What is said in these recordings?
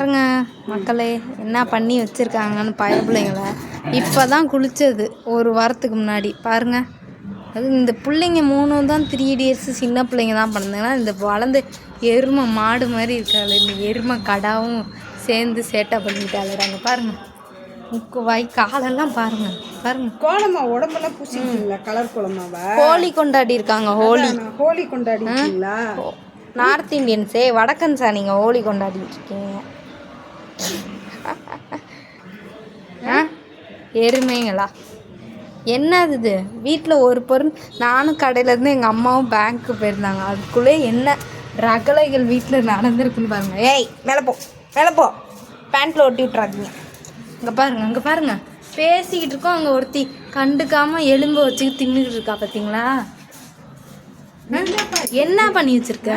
பாருங்க மக்களே என்ன பண்ணி வச்சுருக்காங்கன்னு பயப்பிள்ளைங்கள. இப்போ தான் குளித்தது ஒரு வாரத்துக்கு முன்னாடி பாருங்க. அது இந்த பிள்ளைங்க 3 தான் 3 இயர்ஸு சின்ன பிள்ளைங்க தான் பண்ணுதுங்கன்னா, இந்த வளர்ந்து எருமை மாடு மாதிரி இருக்காள் இந்த எருமை கடாவும் சேர்ந்து சேட்டை பண்ணிட்டாளுறாங்க பாருங்க. முக்கு வாய் காலெல்லாம் பாருங்க பாருங்க. கோலமா உடம்பெல்லாம் பூசிக்கிங்களா? கலர் கோலமாவா? ஹோலி கொண்டாடி இருக்காங்க. ஹோலி கொண்டாடிங்களா? நார்த் இண்டியன்ஸே வடக்கன்ஸா நீங்கள் ஹோலி கொண்டாடிட்டு இருக்கீங்க? எருமைங்களா என்னது இது? வீட்டில் ஒரு பொருள் நானும் கடையிலேருந்து எங்கள் அம்மாவும் பேங்க்கு போயிருந்தாங்க. அதுக்குள்ளே என்ன ரகலைகள் வீட்டில் நடந்திருக்குன்னு பாருங்கள். ஏய் மேலே போ மேலே போ, பேண்ட்டில் ஒட்டி விட்றாதீங்க. இங்கே பாருங்கள் அங்கே பாருங்கள், பேசிக்கிட்டு இருக்கோம். அங்கே ஒருத்தி கண்டுக்காமல் எலும்பு வச்சுக்கிட்டு தின்னுக்கிட்டு இருக்கா பார்த்தீங்களா? என்ன பண்ணி வச்சிருக்க?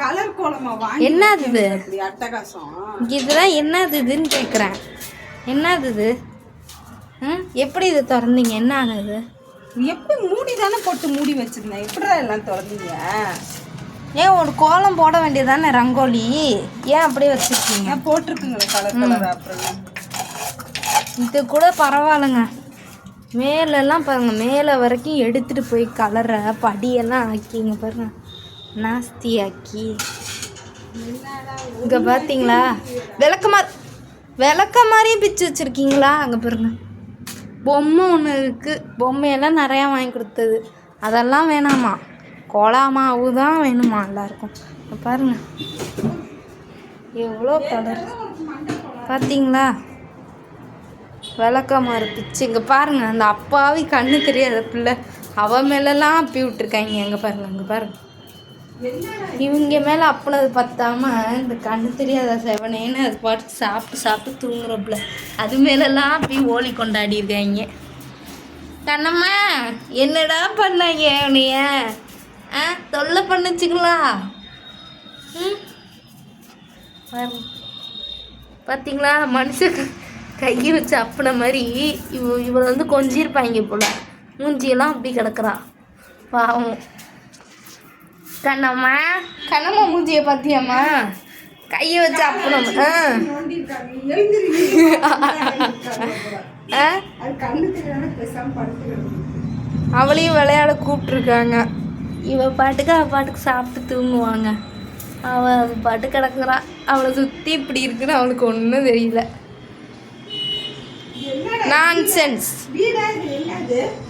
கலர் கோலமா? என்னது இது? அட்டகாசம். இதெல்லாம் என்னது இதுன்னு கேட்குறேன். என்னது இது? எப்படி இதை திறந்தீங்க? என்ன ஆகுது? எப்படி மூடி தானே போட்டு மூடி வச்சிருந்தேன். எப்படிதான் எல்லாம் திறந்தீங்க? ஏன் ஒரு கோலம் போட வேண்டியதானே ரங்கோலி? ஏன் அப்படியே வச்சுருக்கீங்க? போட்டிருக்குங்களா கலர் கலர்? அப்புறம் இது கூட பரவாயில்லைங்க. மேலெல்லாம் பாருங்கள், மேலே வரைக்கும் எடுத்துகிட்டு போய் கலரை படியெல்லாம் ஆக்கிங்க பாருங்க, நாஸ்தி ஆக்கி. இங்கே பார்த்தீங்களா விளக்க மாதிரியும் பிச்சு வச்சுருக்கீங்களா? அங்கே பாருங்க பொம்மை ஒன்று இருக்குது. பொம்மையெல்லாம் நிறையா வாங்கி கொடுத்தது. அதெல்லாம் வேணாமா, கோலாமாவு தான் வேணுமா எல்லாருக்கும். பாருங்க எவ்வளோ கலர் பார்த்தீங்களா? விளக்கமாறு பிச்சு. இங்கே பாருங்கள், அந்த அப்பாவி கண்ணு தெரியாத பிள்ளை அவன் மேலெல்லாம் அப்பி விட்டுருக்காங்க. எங்கே பாருங்கள் அங்கே பாருங்கள், இவங்க மேலே அப்புனது பத்தாமல் இந்த கண்ணு தெரியாத செவனேன்னு அது பாட்டு சாப்பிட்டு தூங்குறப்பில்ல அது மேலெல்லாம் அப்படி ஹோலி கொண்டாடி இருக்காங்க. கண்ணம்மா என்னடா பண்ணாங்க உன்னைய? தொல்லை பண்ணிச்சுங்களா? பார்த்தீங்களா? மனுஷன் கையை வச்சு அப்புன மாதிரி இவளை வந்து கொஞ்சிருப்பாங்க போல. மூஞ்சியெல்லாம் அப்படி கிடக்குறா பாவம். கண்ணம்மா மூஞ்சியை பார்த்தியாம்மா? கையை வச்சு அப்புனம். அவளையும் விளையாட கூப்பிட்ருக்காங்க. அவள் பாட்டுக்கு சாப்பிட்டு தூங்குவாங்க. அவள் பாட்டு கிடக்குறா. அவளை சுற்றி இப்படி இருக்குன்னு அவளுக்கு ஒன்றும் தெரியல. நான்சென்ஸ்.